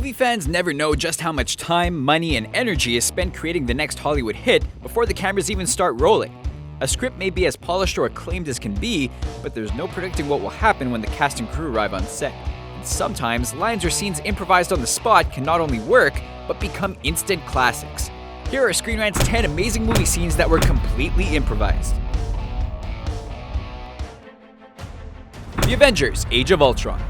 Movie fans never know just how much time, money, and energy is spent creating the next Hollywood hit before the cameras even start rolling. A script may be as polished or acclaimed as can be, but there's no predicting what will happen when the cast and crew arrive on set. And sometimes, lines or scenes improvised on the spot can not only work, but become instant classics. Here are Screen Rant's 10 amazing movie scenes that were completely improvised. The Avengers: Age of Ultron.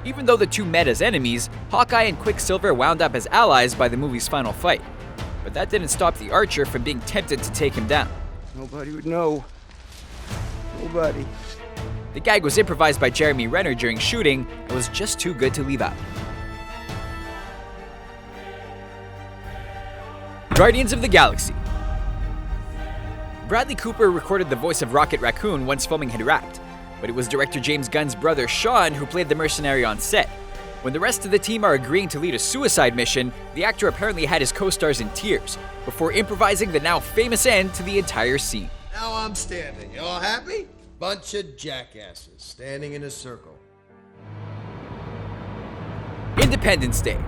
Even though the two met as enemies, Hawkeye and Quicksilver wound up as allies by the movie's final fight. But that didn't stop the Archer from being tempted to take him down. Nobody would know. Nobody. The gag was improvised by Jeremy Renner during shooting and was just too good to leave out. Guardians of the Galaxy. Bradley Cooper recorded the voice of Rocket Raccoon once filming had wrapped, but it was director James Gunn's brother Sean who played the mercenary on set. When the rest of the team are agreeing to lead a suicide mission, the actor apparently had his co-stars in tears, before improvising the now famous end to the entire scene. Now I'm standing. You all happy? Bunch of jackasses standing in a circle. Independence Day.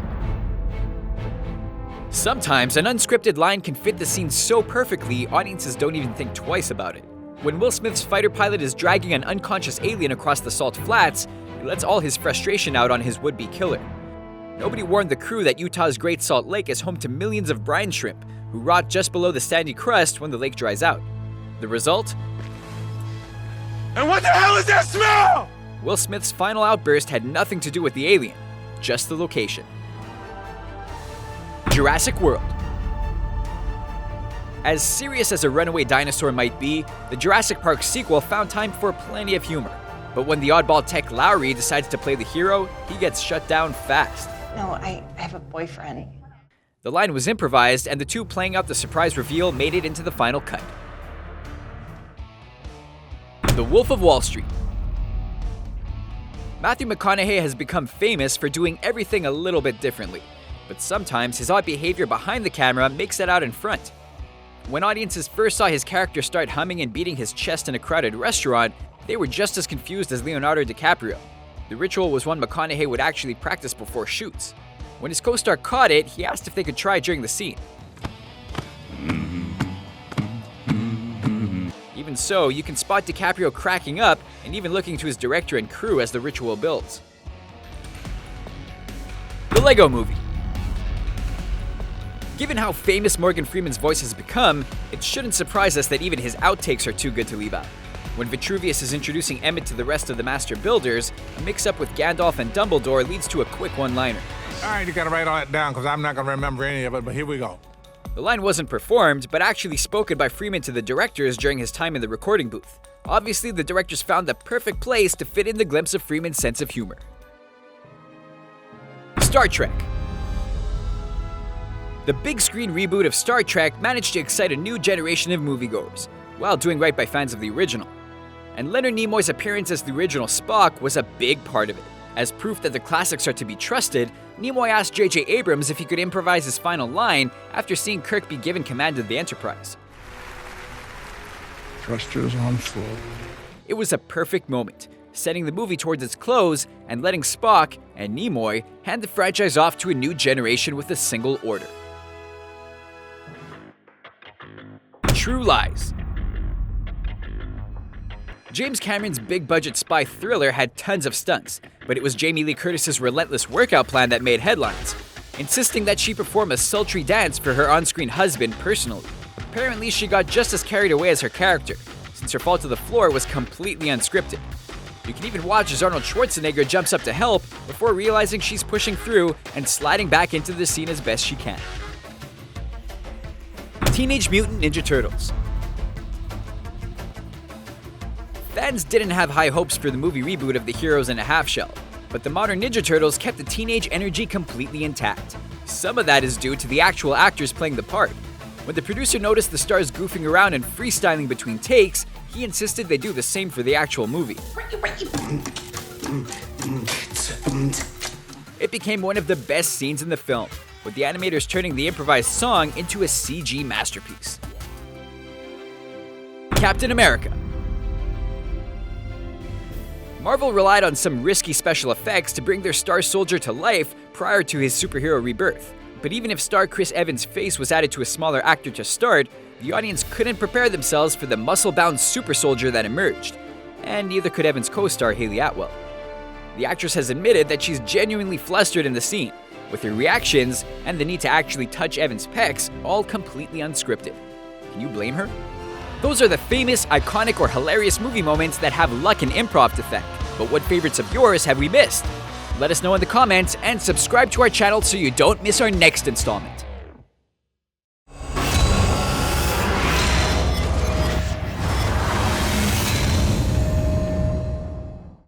Sometimes an unscripted line can fit the scene so perfectly, audiences don't even think twice about it. When Will Smith's fighter pilot is dragging an unconscious alien across the salt flats, he lets all his frustration out on his would-be killer. Nobody warned the crew that Utah's Great Salt Lake is home to millions of brine shrimp, who rot just below the sandy crust when the lake dries out. The result? And what the hell is that smell? Will Smith's final outburst had nothing to do with the alien, just the location. Jurassic World. As serious as a runaway dinosaur might be, the Jurassic Park sequel found time for plenty of humor. But when the oddball tech Lowry decides to play the hero, he gets shut down fast. No, I have a boyfriend. The line was improvised, and the two playing out the surprise reveal made it into the final cut. The Wolf of Wall Street. Matthew McConaughey has become famous for doing everything a little bit differently, but sometimes his odd behavior behind the camera makes it out in front. When audiences first saw his character start humming and beating his chest in a crowded restaurant, they were just as confused as Leonardo DiCaprio. The ritual was one McConaughey would actually practice before shoots. When his co-star caught it, he asked if they could try during the scene. Even so, you can spot DiCaprio cracking up and even looking to his director and crew as the ritual builds. The Lego Movie. Given how famous Morgan Freeman's voice has become, it shouldn't surprise us that even his outtakes are too good to leave out. When Vitruvius is introducing Emmett to the rest of the Master Builders, a mix-up with Gandalf and Dumbledore leads to a quick one-liner. All right, you gotta write all that down because I'm not gonna remember any of it, but here we go. The line wasn't performed, but actually spoken by Freeman to the directors during his time in the recording booth. Obviously, the directors found the perfect place to fit in the glimpse of Freeman's sense of humor. Star Trek. The big screen reboot of Star Trek managed to excite a new generation of moviegoers, while doing right by fans of the original. And Leonard Nimoy's appearance as the original Spock was a big part of it. As proof that the classics are to be trusted, Nimoy asked J.J. Abrams if he could improvise his final line after seeing Kirk be given command of the Enterprise. Thrusters on full. It was a perfect moment, setting the movie towards its close and letting Spock and Nimoy hand the franchise off to a new generation with a single order. True Lies. James Cameron's big-budget spy thriller had tons of stunts, but it was Jamie Lee Curtis's relentless workout plan that made headlines, insisting that she perform a sultry dance for her on-screen husband personally. Apparently, she got just as carried away as her character, since her fall to the floor was completely unscripted. You can even watch as Arnold Schwarzenegger jumps up to help before realizing she's pushing through and sliding back into the scene as best she can. Teenage Mutant Ninja Turtles. Fans didn't have high hopes for the movie reboot of the Heroes in a Half Shell, but the modern Ninja Turtles kept the teenage energy completely intact. Some of that is due to the actual actors playing the part. When the producer noticed the stars goofing around and freestyling between takes, he insisted they do the same for the actual movie. It became one of the best scenes in the film, with the animators turning the improvised song into a CG masterpiece. Captain America. Marvel relied on some risky special effects to bring their star soldier to life prior to his superhero rebirth. But even if star Chris Evans' face was added to a smaller actor to start, the audience couldn't prepare themselves for the muscle-bound super soldier that emerged, and neither could Evans' co-star Hayley Atwell. The actress has admitted that she's genuinely flustered in the scene, with her reactions and the need to actually touch Evans' pecs all completely unscripted. Can you blame her? Those are the famous, iconic, or hilarious movie moments that have luck and improv to thank. But what favorites of yours have we missed? Let us know in the comments and subscribe to our channel so you don't miss our next installment.